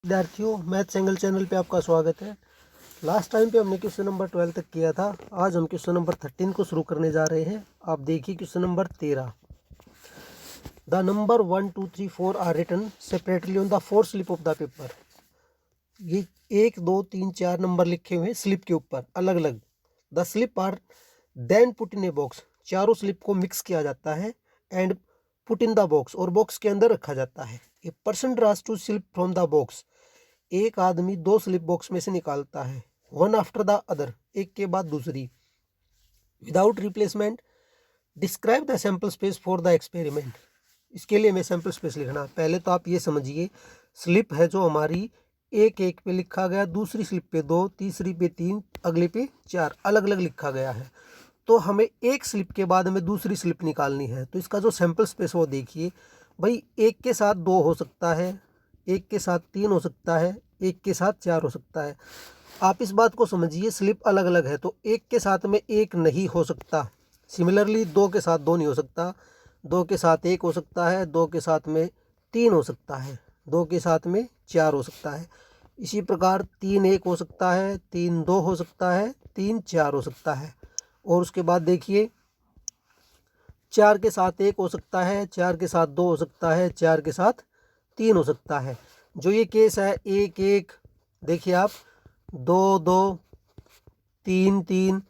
विद्यार्थियों, math angle channel पे आपका स्वागत है। लास्ट टाइम पे हमने क्वेश्चन नंबर 12 तक किया था। आज हम क्वेश्चन नंबर 13 को शुरू करने जा रहे हैं। आप देखिए question number 13। The number 1 2 3 4 are written separately on the 4 slip of the paper. ये 1 2 3 4 नंबर लिखे हुए हैं स्लिप के ऊपर अलग अलग। The slip are then put in a box. चारों स्लिप को मिक्स किया जाता है and put in the box, और बॉक्स के अंदर रखा जाता है। A person draws two slip from the box. एक आदमी 2 स्लिप बॉक्स में से निकालता है, वन आफ्टर द अदर, एक के बाद दूसरी, without replacement. Describe the sample space for the experiment. इसके लिए हमें सैंपल स्पेस लिखना। पहले तो आप ये समझिए, स्लिप है जो हमारी एक एक पे लिखा गया, दूसरी स्लिप पे 2, तीसरी पे 3, अगले पे 4, अलग अलग लिखा गया है। तो हमें एक स्लिप के बाद हमें दूसरी स्लिप निकालनी है। तो इसका जो सैंपल स्पेस वो देखिए भाई, एक के साथ 2 हो सकता है, एक के साथ 3 हो सकता है, एक के साथ 4 हो सकता है। आप इस बात को समझिए, स्लिप अलग अलग है तो एक के साथ में एक नहीं हो सकता। सिमिलरली 2 के साथ 2 नहीं हो सकता, 2 के साथ 1 हो सकता है, 2 के साथ में 3 हो सकता है, 2 के साथ में 4 हो सकता है। इसी प्रकार 3 1 हो सकता है, 3 2 हो सकता है, 3 4 हो सकता है। और उसके बाद देखिए, 4 के साथ 1 हो सकता है, 4 के साथ 2 हो सकता है, 4 के साथ 3 हो सकता है। जो ये केस है 1 1, देखिए आप 2 2, 3 3,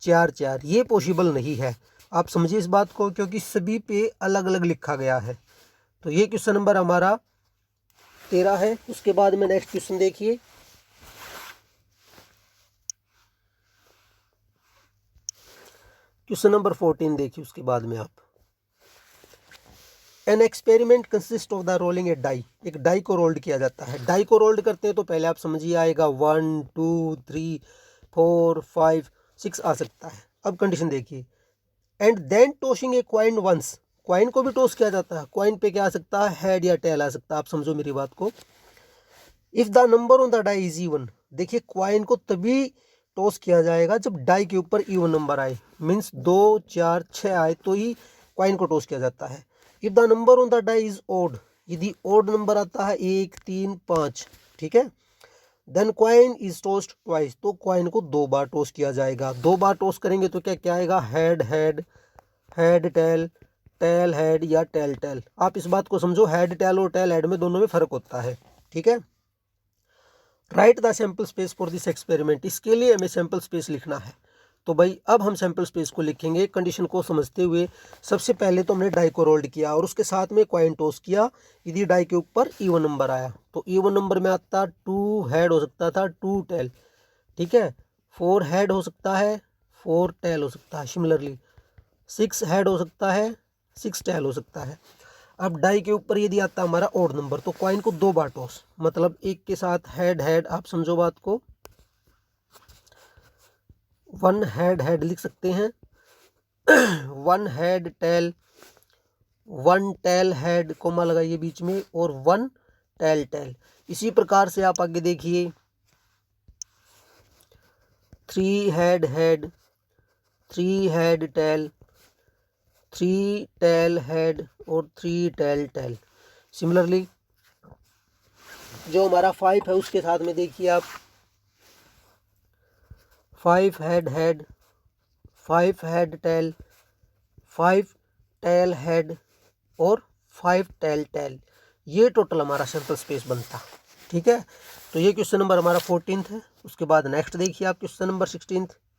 4 4, ये पॉसिबल नहीं है। आप समझिए इस बात को, क्योंकि सभी पे अलग अलग लिखा गया है। तो ये क्वेश्चन नंबर हमारा 13 है। उसके बाद में नेक्स्ट क्वेश्चन देखिए, क्वेश्चन नंबर 14 देखिए। उसके बाद में आप, an experiment consist of the rolling a die. एक डाई को रोल्ड किया जाता है। डाई को रोल्ड करते हैं तो पहले आप समझिए आएगा 1 2 3 4 5 6 आ सकता है। अब कंडीशन देखिए, and then tossing a coin once. Coin को भी टॉस किया जाता है। क्वाइन पे क्या आ सकता है, हेड या टेल आ सकता है। आप समझो मेरी बात को। If the number on the die is even. देखिए क्वाइन को तभी टॉस किया जाएगा जब डाई के ऊपर इवन नंबर आए, मीन्स 2 4 6 आए तो ही क्वाइन को टॉस किया जाता है। If the number on the die is odd, यदि ओड नंबर आता है 1 3 5, ठीक है, then coin is tossed twice, तो क्वाइन को 2 बार टॉस किया जाएगा। 2 बार टॉस करेंगे तो क्या क्या आएगा, head head, head tail, tail head या टेल टेल। आप इस बात को समझो, हेड टेल और टेल हेड में दोनों में फर्क होता है, ठीक है। Right the sample space for this experiment. इसके लिए हमें सैंपल स्पेस लिखना है। तो भाई अब हम सैंपल स्पेस को लिखेंगे कंडीशन को समझते हुए। सबसे पहले तो हमने डाई को रोल्ड किया और उसके साथ में क्वाइन टॉस किया। यदि डाई के ऊपर इवन नंबर आया तो इवन नंबर में आता 2 हेड हो सकता था, 2 टेल, ठीक है। 4 हेड हो सकता है, 4 टेल हो सकता है। सिमिलरली 6 हेड हो सकता है, 6 टेल हो सकता है। अब डाई के ऊपर यदि आता हमारा ओड नंबर तो क्वाइन को 2 बार टॉस, मतलब एक के साथ हेड हेड, आप समझो बात को, 1 हेड हेड लिख सकते हैं, 1 head tail, 1 tail head, comma लगाइए बीच में, और 1 टेल टेल। इसी प्रकार से आप आगे देखिए, 3 head head, 3 head tail, 3 tail head और 3 टेल टेल। सिमिलरली जो हमारा 5 है उसके साथ में देखिए आप, 5 head head, 5 head tail, 5 tail head और 5 टेल टेल। ये टोटल हमारा सैंपल स्पेस बनता, ठीक है। तो ये क्वेश्चन नंबर हमारा 14 है। उसके बाद नेक्स्ट देखिए आप, क्वेश्चन नंबर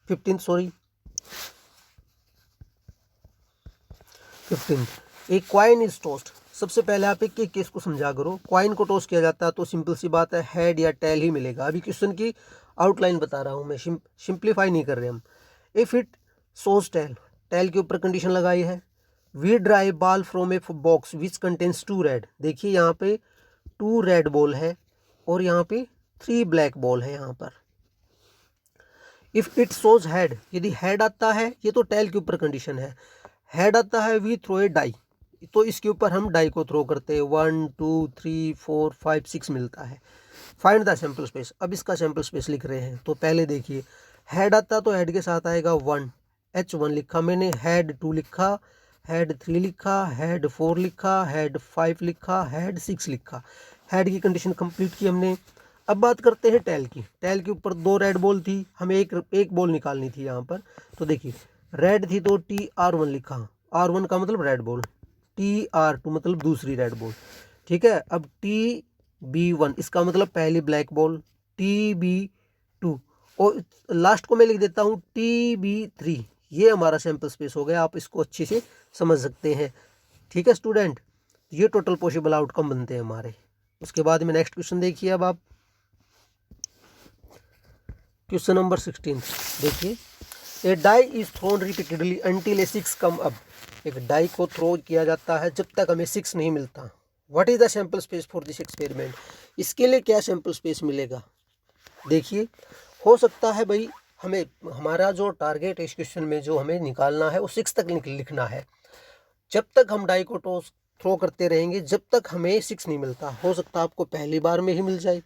15 सॉरी 15। एक क्वाइन इज टॉस्ड। सबसे पहले आप एक केस को समझा करो। क्वाइन को टॉस किया जाता है तो सिंपल सी बात है, हेड या टेल ही मिलेगा। अभी क्वेश्चन की आउटलाइन बता रहा हूँ मैं, सिंप्लीफाई नहीं कर रहे हम। If it shows tail, tail के ऊपर कंडीशन लगाई है। We drive ball from a box which contains 2 red. देखिए यहाँ पे 2 रेड बॉल है और यहाँ पे 3 ब्लैक बॉल है यहाँ पर। इफ इट सोज हेड, यदि हेड आता है, ये तो टेल के ऊपर कंडीशन है, हेड आता है, वी थ्रो ए डाई, तो इसके ऊपर हम डाई को थ्रो करते हैं। 1 2 3 4 5 6 मिलता है। Find the sample space. अब इसका सैंपल स्पेस लिख रहे हैं। तो पहले देखिए, हेड आता तो हेड के साथ आएगा 1, H1 लिखा मैंने, हेड 2 लिखा, हेड 3 लिखा, हेड 4 लिखा, हेड 5 लिखा, हेड 6 लिखा। हेड की कंडीशन कंप्लीट की हमने। अब बात करते हैं टेल की। टेल के ऊपर 2 रेड बॉल थी, हमें एक बॉल निकालनी थी यहाँ पर। तो देखिए रेड थी तो TR1 लिखा, R1 का मतलब रेड बॉल, TR2 मतलब दूसरी रेड बॉल, ठीक है। अब TB1 इसका मतलब पहली ब्लैक बॉल, TB2 और लास्ट को मैं लिख देता हूँ TB3। ये हमारा सैंपल स्पेस हो गया, आप इसको अच्छे से समझ सकते हैं, ठीक है स्टूडेंट। ये टोटल पॉसिबल आउटकम बनते हैं हमारे। उसके बाद में नेक्स्ट क्वेश्चन देखिए। अब आप क्वेश्चन नंबर 16 देखिए। A die is thrown repeatedly until a 6 come up. एक डाई को थ्रो किया जाता है जब तक हमें 6 नहीं मिलता। What is the sample space for this experiment. इसके लिए क्या सैंपल स्पेस मिलेगा। देखिए हो सकता है भाई हमें हमारा जो टारगेट इस क्वेश्चन में जो हमें निकालना है वो 6 तक लिखना है। जब तक हम डाई को थ्रो करते रहेंगे जब तक हमें 6 नहीं मिलता। हो सकता है आपको पहली बार में ही मिल जाए,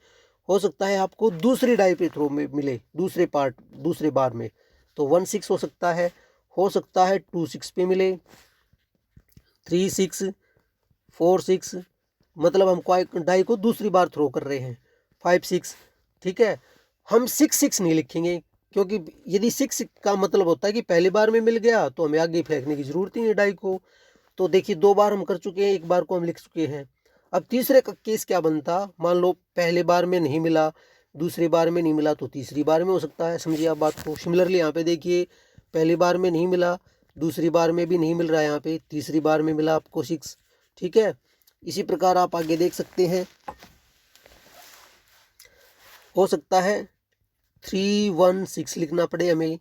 हो सकता है आपको दूसरी डाई पे थ्रो में मिले, दूसरे बार में, तो 1 6 हो सकता है 2 6 पे मिले, 3 6 4 6, मतलब हम डाई को दूसरी बार थ्रो कर रहे हैं, 5 6, ठीक है। हम 6 6 नहीं लिखेंगे क्योंकि यदि 6 का मतलब होता है कि पहली बार में मिल गया तो हमें आगे फेंकने की जरूरत ही नहीं डाई को। तो देखिए 2 बार हम कर चुके हैं, 1 बार को हम लिख चुके हैं। अब तीसरे का केस क्या बनता, मान लो पहले बार में नहीं मिला, दूसरी बार में नहीं मिला तो तीसरी बार में हो सकता है। समझिए आप बात को। सिमिलरली यहाँ पे देखिए पहली बार में नहीं मिला, दूसरी बार में भी नहीं मिल रहा है, यहाँ पे तीसरी बार में मिला आपको 6, ठीक है। इसी प्रकार आप आगे देख सकते हैं, हो सकता है 3 1 6 लिखना पड़े हमें,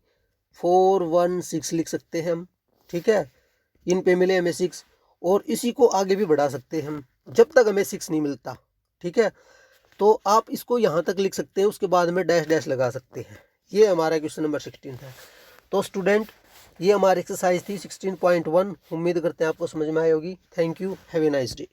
4 1 6 लिख सकते हैं हम, ठीक है। इन पे मिले हमें 6 और इसी को आगे भी बढ़ा सकते हैं हम जब तक हमें 6 नहीं मिलता, ठीक है। तो आप इसको यहाँ तक लिख सकते हैं, उसके बाद में डैश डैश लगा सकते हैं। ये हमारा क्वेश्चन नंबर 16 था। तो स्टूडेंट ये हमारी एक्सरसाइज थी 16.1। उम्मीद करते हैं आपको समझ में आई होगी। Thank you, have a nice day.